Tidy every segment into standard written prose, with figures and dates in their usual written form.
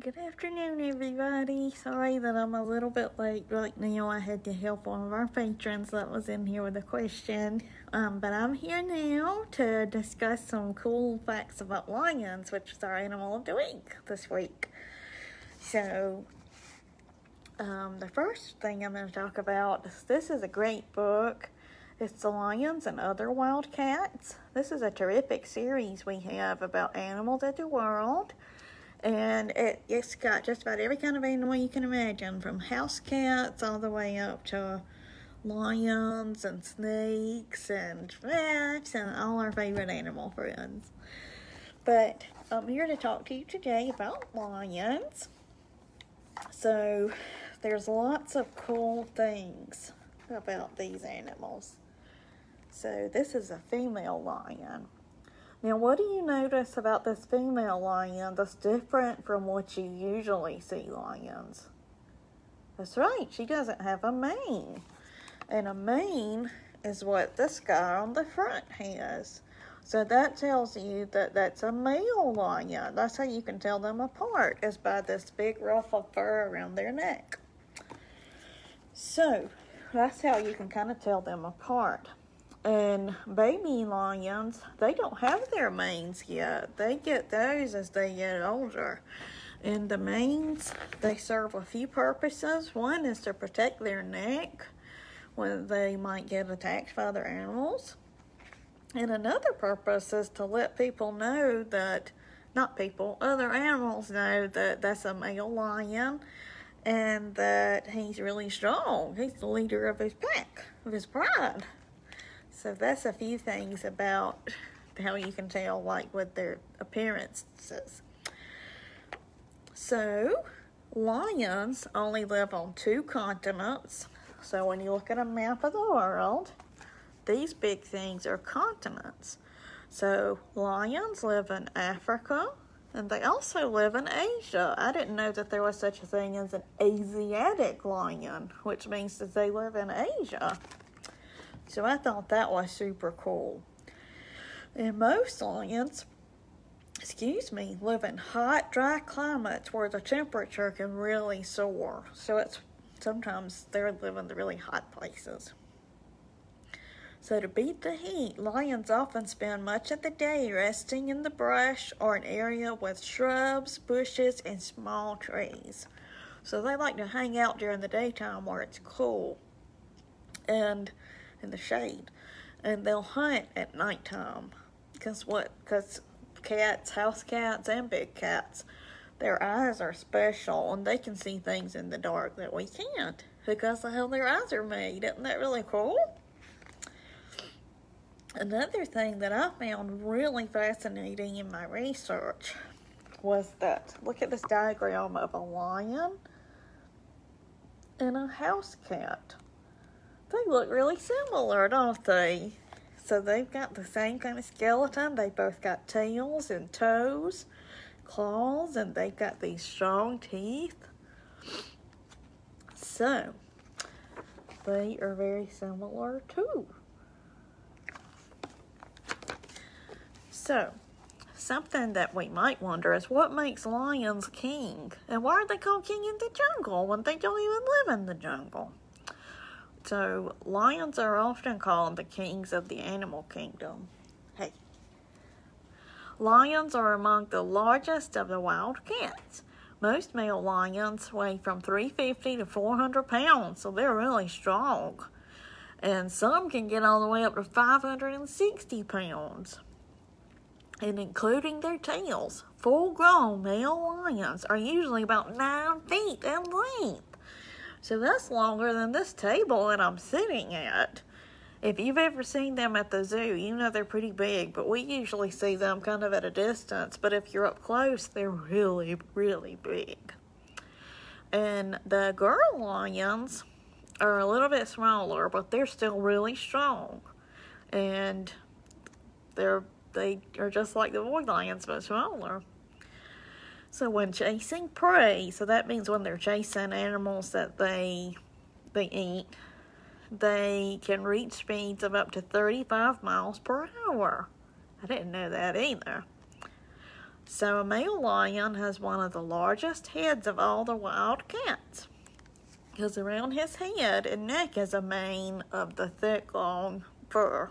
Good afternoon, everybody. Sorry that I'm a little bit late right now. I had to help one of our patrons that was in here with a question. But I'm here now to discuss some cool facts about lions, which is our animal of the week this week. So, the first thing I'm going to talk about is this is a great book. It's The Lions and Other Wild Cats. This is a terrific series we have about animals of the world. And it's got just about every kind of animal you can imagine, from house cats all the way up to lions and snakes and rats and all our favorite animal friends. But I'm here to talk to you today about lions. So there's lots of cool things about these animals. So this is a female lion. Now, what do you notice about this female lion that's different from what you usually see lions? That's right, she doesn't have a mane. And a mane is what this guy on the front has. So that tells you that that's a male lion. That's how you can tell them apart, is by this big ruff of fur around their neck. So that's how you can kind of tell them apart. And baby lions, they don't have their manes yet. They get those as they get older. And the manes, they serve a few purposes. One is to protect their neck when they might get attacked by other animals. And another purpose is to let people know that, not people, other animals know that that's a male lion and that he's really strong. He's the leader of his pack, of his pride. So that's a few things about how you can tell, like, what their appearance is. So, lions only live on 2 continents. So when you look at a map of the world, these big things are continents. So lions live in Africa, and they also live in Asia. I didn't know that there was such a thing as an Asiatic lion, which means that they live in Asia. So I thought that was super cool. And most lions, live in hot, dry climates where the temperature can really soar. So sometimes they're living in really hot places. So to beat the heat, lions often spend much of the day resting in the brush or an area with shrubs, bushes, and small trees. So they like to hang out during the daytime where it's cool and in the shade, and they'll hunt at nighttime because cats, house cats and big cats, their eyes are special and they can see things in the dark that we can't because of how their eyes are made. Isn't that really cool? Another thing that I found really fascinating in my research was that, look at this diagram of a lion and a house cat. They look really similar, don't they? So they've got the same kind of skeleton. They both got tails and toes, claws, and they've got these strong teeth. So they are very similar too. So something that we might wonder is what makes lions king? And why are they called king in the jungle when they don't even live in the jungle? So, lions are often called the kings of the animal kingdom. Hey. Lions are among the largest of the wild cats. Most male lions weigh from 350 to 400 pounds, so they're really strong. And some can get all the way up to 560 pounds. And including their tails, full-grown male lions are usually about 9 feet in length. So that's longer than this table that I'm sitting at. If you've ever seen them at the zoo, you know they're pretty big, but we usually see them kind of at a distance. But if you're up close, they're really, really big. And the girl lions are a little bit smaller, but they're still really strong. And they are just like the boy lions, but smaller. So when chasing prey, so that means when they're chasing animals that they eat, they can reach speeds of up to 35 miles per hour. I didn't know that either. So a male lion has one of the largest heads of all the wild cats, because around his head and neck is a mane of the thick, long fur.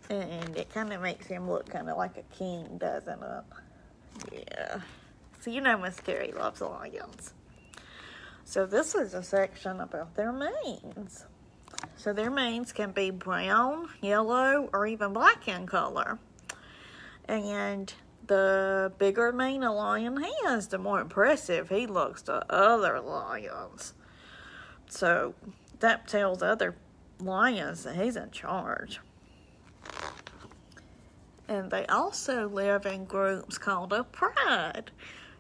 And it kind of makes him look kind of like a king, doesn't it? Yeah. So you know Miss Carrie loves lions. So this is a section about their manes. So their manes can be brown, yellow, or even black in color. And the bigger mane a lion has, the more impressive he looks to other lions. So that tells other lions that he's in charge. And they also live in groups called a pride.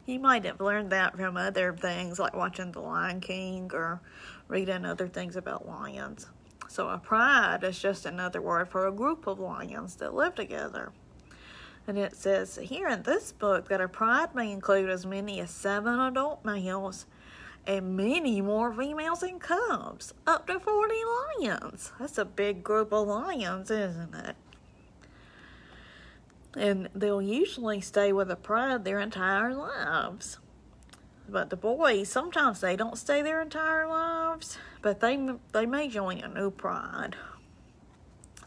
You might have learned that from other things like watching The Lion King or reading other things about lions. So a pride is just another word for a group of lions that live together. And it says here in this book that a pride may include as many as 7 adult males and many more females and cubs, up to 40 lions. That's a big group of lions, isn't it? And they'll usually stay with a pride their entire lives. But the boys, sometimes they don't stay their entire lives, but they may join a new pride.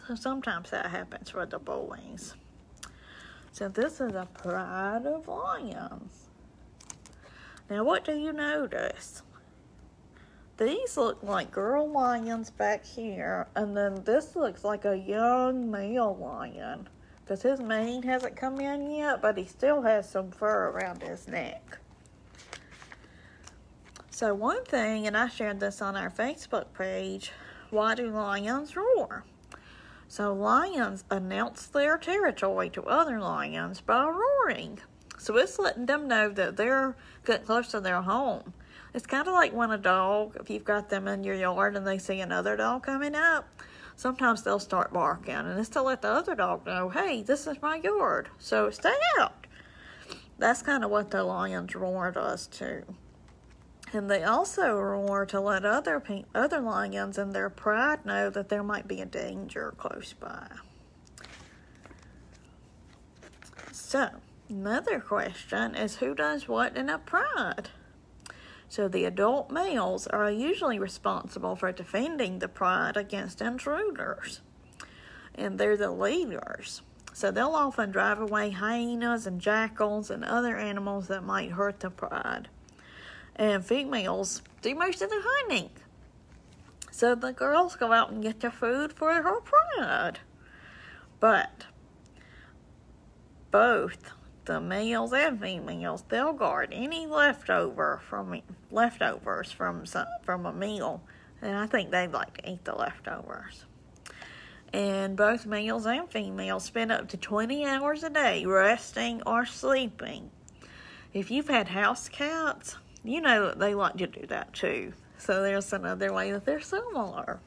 So sometimes that happens for the boys. So this is a pride of lions. Now what do you notice? These look like girl lions back here, and then this looks like a young male lion, because his mane hasn't come in yet, but he still has some fur around his neck. So one thing, and I shared this on our Facebook page, why do lions roar? So lions announce their territory to other lions by roaring. So it's letting them know that they're getting close to their home. It's kind of like when a dog, if you've got them in your yard and they see another dog coming up, sometimes they'll start barking, and it's to let the other dog know, hey, this is my yard, so stay out. That's kind of what the lion's roar does too. And they also roar to let other lions in their pride know that there might be a danger close by. So, another question is, who does what in a pride? So the adult males are usually responsible for defending the pride against intruders. And they're the leaders. So they'll often drive away hyenas and jackals and other animals that might hurt the pride. And females do most of the hunting. So the girls go out and get the food for her pride. But both the males and females, they'll guard any leftovers from a meal, and I think they'd like to eat the leftovers. And both males and females spend up to 20 hours a day resting or sleeping. If you've had house cats, you know that they like to do that too. So there's another way that they're similar.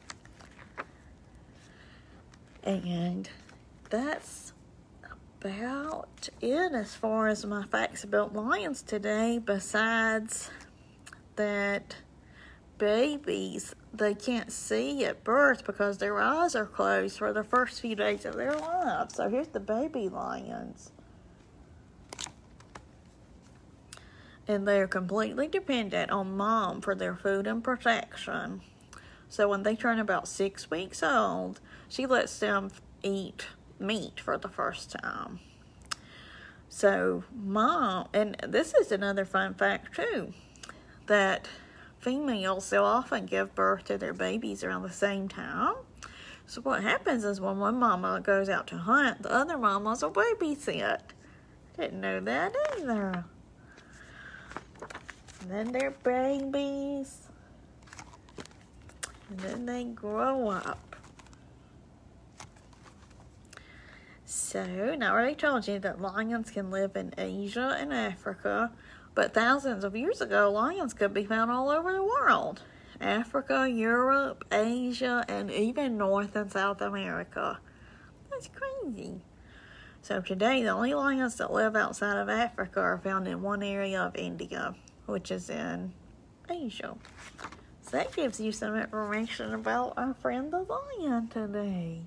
And that's about it as far as my facts about lions today, besides that babies, they can't see at birth because their eyes are closed for the first few days of their lives. So here's the baby lions. And they're completely dependent on mom for their food and protection. So when they turn about 6 weeks old, she lets them eat meat for the first time. So mom, and this is another fun fact too, that females, they'll often give birth to their babies around the same time. So what happens is when one mama goes out to hunt, the other mamas will babysit. Didn't know that either. And then they're babies, and then they grow up. So, now I already told you that lions can live in Asia and Africa, but thousands of years ago, lions could be found all over the world. Africa, Europe, Asia, and even North and South America. That's crazy. So today, the only lions that live outside of Africa are found in one area of India, which is in Asia. So that gives you some information about our friend the lion today.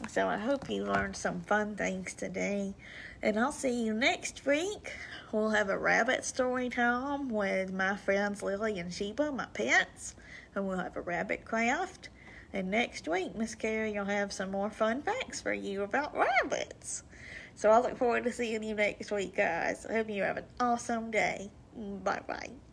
So I hope you learned some fun things today. And I'll see you next week. We'll have a rabbit story time with my friends Lily and Sheba, my pets. And we'll have a rabbit craft. And next week, Miss Carrie will have some more fun facts for you about rabbits. So I look forward to seeing you next week, guys. I hope you have an awesome day. Bye-bye.